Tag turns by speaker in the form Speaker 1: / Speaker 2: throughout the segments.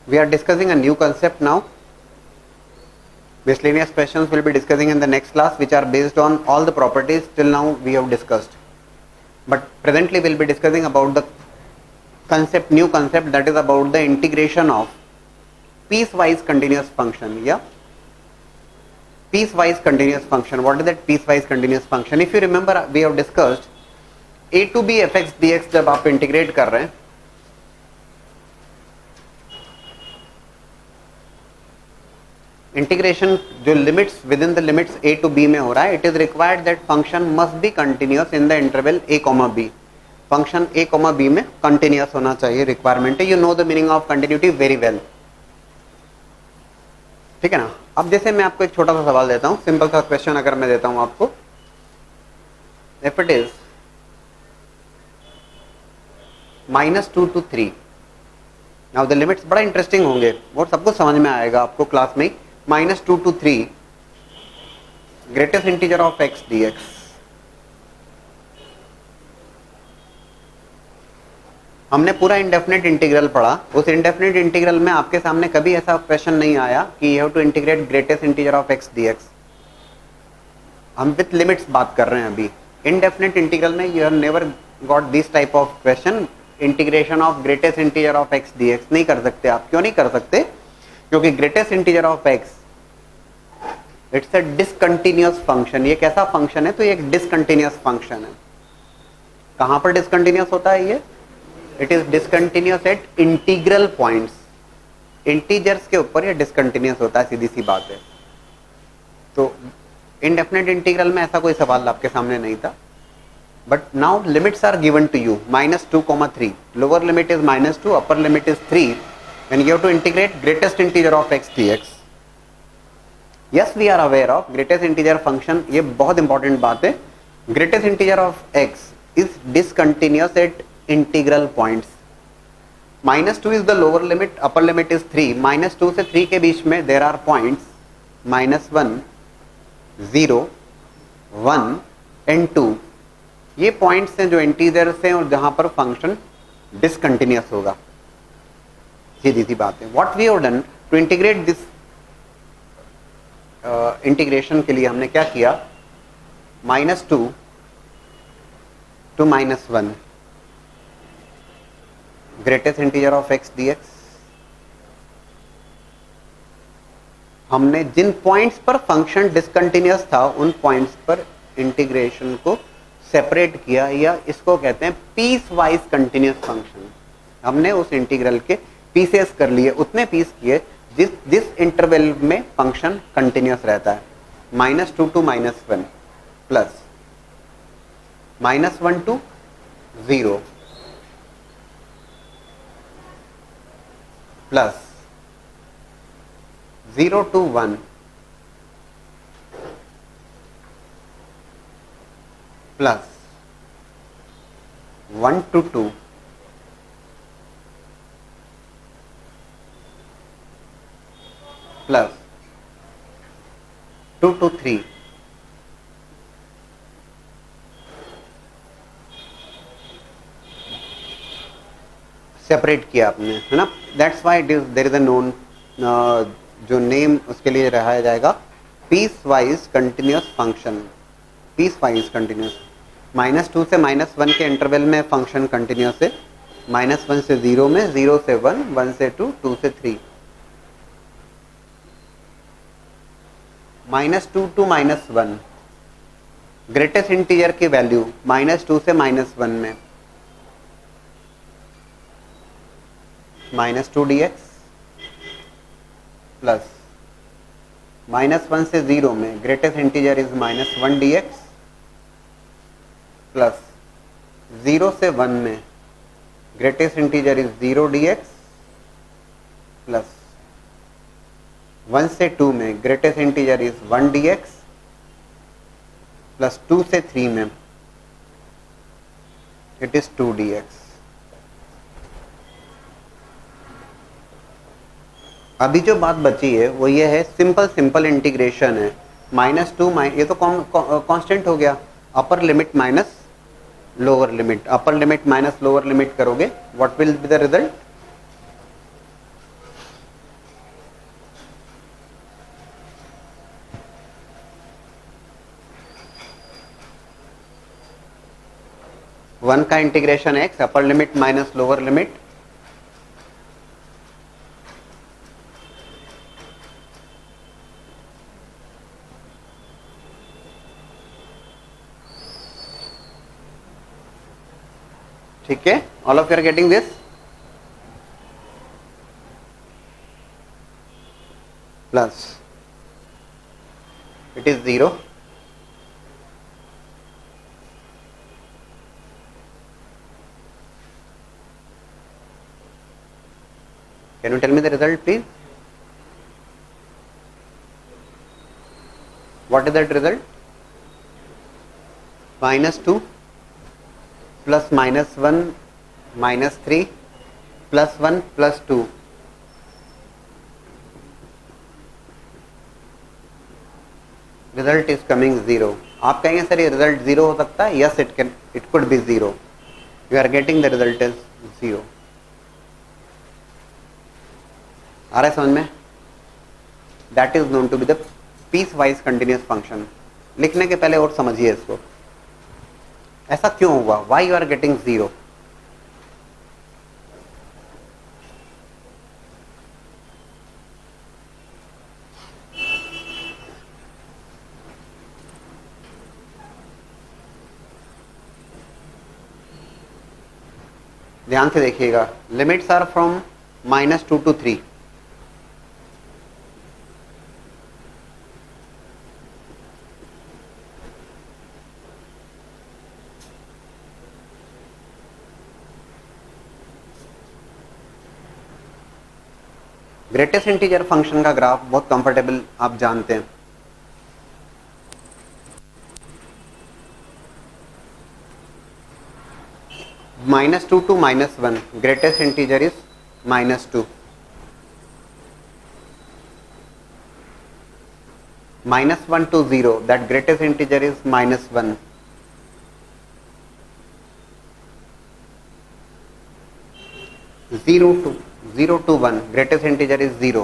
Speaker 1: We are discussing a new concept now. Miscellaneous questions will be discussing in the next class, which are based on all the properties till now we have discussed. But presently we will be discussing about the concept, new concept, that is about the integration of piecewise continuous function. Yeah, piecewise continuous function. What is that piecewise continuous function? If you remember, we have discussed a to b fx dx जब आप integrate कर रहे हैं, integration जो limits within the limits a to b में हो रहा है, it is required that function must be continuous in the interval a, b. Function a, b में कंटिन्यूअस होना चाहिए, रिक्वायरमेंट है. You know the meaning of continuity very well. ठीक है ना. अब जैसे मैं आपको एक छोटा सा सवाल देता हूं, सिंपल सा क्वेश्चन अगर मैं देता हूं आपको, if it is -2 to 3. Now the limits बड़ा इंटरेस्टिंग होंगे, वो सब कुछ समझ में आएगा आपको क्लास में. -2 to 3 greatest integer of x dx. हमने पूरा इंडेफिनेट इंटीग्रल पढ़ा. उस इंडेफिनेट इंटीग्रल में आपके सामने कभी ऐसा क्वेश्चन नहीं आया कि you have to integrate greatest integer of x dx. हम विथ लिमिट्स बात कर रहे हैं अभी. इंडेफिनेट इंटीग्रल में you have never got this type of question, integration of greatest integer of x dx. नहीं कर सकते आप. क्यों नहीं कर सकते? क्योंकि greatest integer of x it's a discontinuous function. ये कैसा फंक्शन है? तो ये एक डिसकंटिन्यूअस फंक्शन है. कहां पर डिसकंटिन्यूअस होता है ये? It is discontinuous at integral points. Integers के ऊपर ये डिसकंटिन्यूअस होता है, सीधी सी बात है. तो इनडेफिनेट इंटीग्रल में ऐसा कोई सवाल आपके सामने नहीं था. But now limits are given to you, -2, 3. Lower limit is -2, upper limit is 3, and you have to integrate greatest integer of x dx. Yes, we are aware of greatest integer function. ये बहुत important बात है. Greatest integer of x is discontinuous at integral points. -2 is the lower limit, upper limit is 3. -2 से 3 के बीच में there are points -1, 0, 1 and 2. ये points हैं जो इंटीजर्स हैं और जहां पर फंक्शन डिसकंटिन्यूअस होगा. सीधी सी बात है. What we have done to integrate this, integration के लिए हमने क्या किया? -2 to -1 greatest integer of x dx. हमने जिन पॉइंट्स पर फंक्शन डिसकंटिन्यूअस था उन पॉइंट्स पर इंटीग्रेशन को सेपरेट किया, या इसको कहते हैं पीस वाइज कंटिन्यूअस फंक्शन. हमने उस इंटीग्रल के पीसेस कर लिए, उतने पीस किए जिस इंटरवल में फंक्शन कंटिन्यूअस रहता है. -2 to -1 plus -1 to 0 plus 0 to 1 plus 1 to 2 plus 2 to 3 separate किया आपने, है ना. That's why there is a known, जो नेम उसके लिए रहा जाएगा piecewise continuous function. Piecewise continuous. -2 से -1 के इंटरवल में फंक्शन कंटिन्यूअस है. -1 से 0 में, 0 से 1, 1 से 2, 2 से 3. -2 to -1 ग्रेटेस्ट इंटीजर की वैल्यू -2 से -1 में -2 dx प्लस -1 से 0 में greatest integer is -1 dx plus 0 से 1 में greatest integer is 0 dx plus 1 से 2 में greatest integer is 1 dx plus 2 से 3 में इट इज 2 dx. अभी जो बात बची है वो ये है, सिंपल इंटीग्रेशन है. -2 ये तो कांस्टेंट हो गया. Upper limit minus lower limit, upper limit minus lower limit करोगे, what will be the result? 1 का integration x, upper limit minus lower limit, ठीक है, all of you are getting this, plus it is 0, can you tell me the result please? What is that result? -2 plus -1 -3 plus 1 plus 2, result is coming 0. आप कहेंगे sir ये result 0 हो सकता है? Yes, it could be 0. You are getting the result is 0. आ रहा है समझ में? That is known to be the piece wise continuous function. लिखने के पहले और समझिए इसको, ऐसा क्यों हुआ? Why you are getting 0? ध्यान से देखिएगा, limits are from -2 to 3. Greatest integer function का ग्राफ बहुत कंफर्टेबल आप जानते हैं, -2 to -1, greatest integer is -2, -1 to 0, that greatest integer is -1, zero to 1, greatest integer is 0,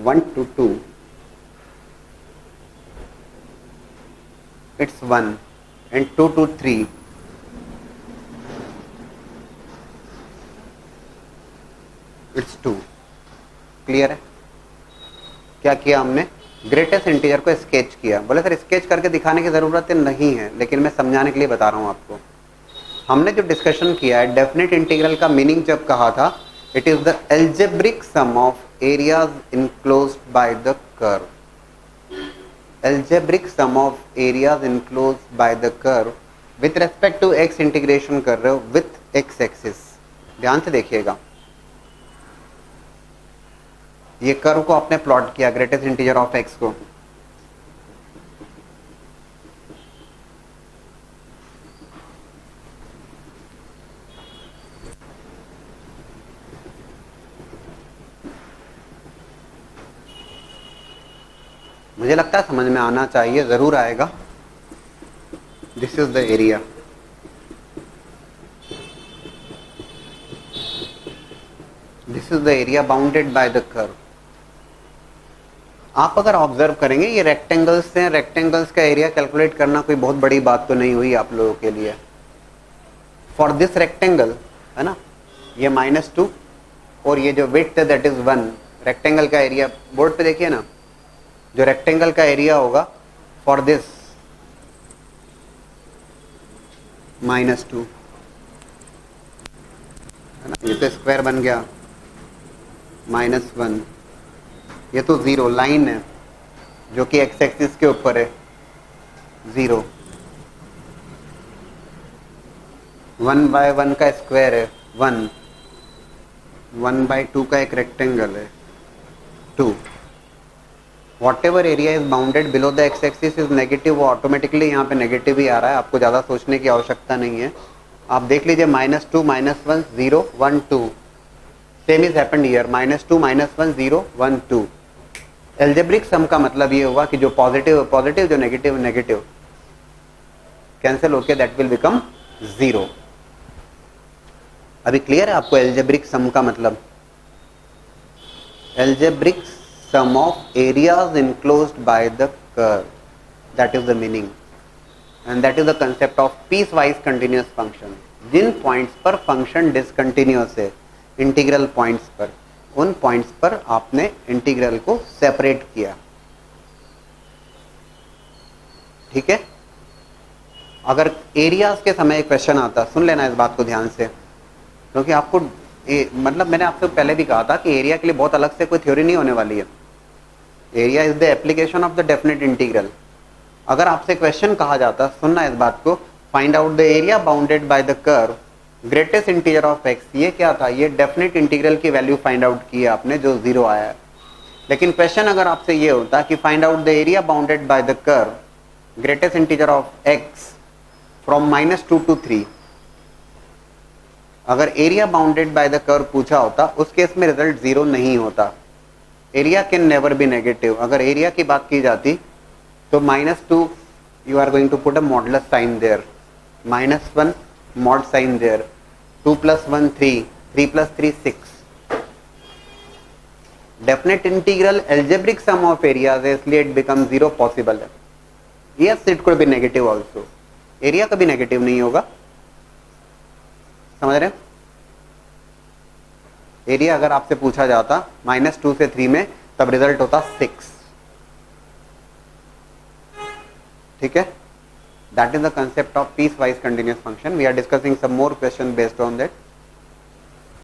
Speaker 1: 1 to 2, it's 1, and 2 to 3, it's 2. Clear है? क्या किया हमने? ग्रेटेस्ट इंटीजर को स्केच किया। बोले सर स्केच करके दिखाने की जरूरत नहीं है, लेकिन मैं समझाने के लिए बता रहा हूं आपको। हमने जो डिस्कशन किया है डेफिनेट इंटीग्रल का मीनिंग जब कहा था, it is the algebraic sum of areas enclosed by the curve, algebraic sum of areas enclosed by the curve with respect to x integration कर रहे हो विथ एक्स एक्सिस। ध्यान से देखिएगा, ये कर्व को आपने प्लॉट किया ग्रेटेस्ट इंटीजर ऑफ एक्स को, मुझे लगता है समझ में आना चाहिए, जरूर आएगा। This is the area, this is the area bounded by the curve. आप अगर ऑब्जर्व करेंगे ये रेक्टेंगल्स हैं, रेक्टेंगल्स का एरिया कैलकुलेट करना कोई बहुत बड़ी बात तो नहीं हुई आप लोगों के लिए। फॉर दिस रेक्टेंगल है ना, ये -2 और ये जो विड्थ है दैट इज 1, रेक्टेंगल का एरिया बोर्ड पे देखिए ना, जो रेक्टेंगल का एरिया होगा फॉर दिस -2 है ना, ये तो स्क्वायर बन गया -1, ये तो 0 लाइन है जो कि एक्स एक्सिस के ऊपर है, 0, 1/1 का स्क्वायर है 1, 1/2 का एक रेक्टेंगल है 2। What ever area is bounded below the x axis is negative, वो ऑटोमेटिकली यहाँ पे नेगेटिव ही आ रहा है, आपको ज़्यादा सोचने की आवश्यकता नहीं है। आप देख लीजिए -2 -1 0 1 2, same is happened here, -2 -1 0 1 2। Algebraic sum का मतलब ये हुआ कि जो पॉजिटिव पॉजिटिव, जो नेगेटिव नेगेटिव कैंसिल होके दैट विल बिकम 0। अभी क्लियर है आपको एल्जेब्रिक सम का मतलब? Algebraic sum of areas enclosed by the curve. That is the meaning, and that is the concept of piecewise continuous function. जिन points पर function discontinuous है, integral points पर, उन पॉइंट्स पर आपने इंटीग्रल को सेपरेट किया। ठीक है। अगर एरियाज के समय क्वेश्चन आता, सुन लेना इस बात को ध्यान से, क्योंकि आपको मतलब मैंने आपसे पहले भी कहा था कि एरिया के लिए बहुत अलग से कोई थ्योरी नहीं होने वाली है। Area is the application of the definite integral. अगर आपसे क्वेश्चन कहा जाता, सुनना इस बात को, find out the area bounded by the curve greatest integer of x, ये क्या था? ये डेफिनेट इंटीग्रल की वैल्यू फाइंड आउट की है आपने, जो 0 आया है। लेकिन क्वेश्चन अगर आपसे ये होता कि find out the area bounded by the curve greatest integer of x from -2 to 3, अगर area bounded by the curve पूछा होता, उस केस में रिजल्ट 0 नहीं होता। Area can never be negative. अगर एरिया की बात की जाती तो -2 you are going to put a modulus sign there, -1 mod sign there, 2 + 1 3, 3 + 3 6। Definite integral algebraic sum of areas है, इसलिए इट बिकम 0 पॉसिबल है। Yes, it could be negative also. Area कभी नेगेटिव नहीं होगा, समझ रहे हैं? एरिया अगर आपसे पूछा जाता -2 से 3 में, तब रिजल्ट होता 6। ठीक है। That is the concept of piecewise continuous function. We are discussing some more questions based on that.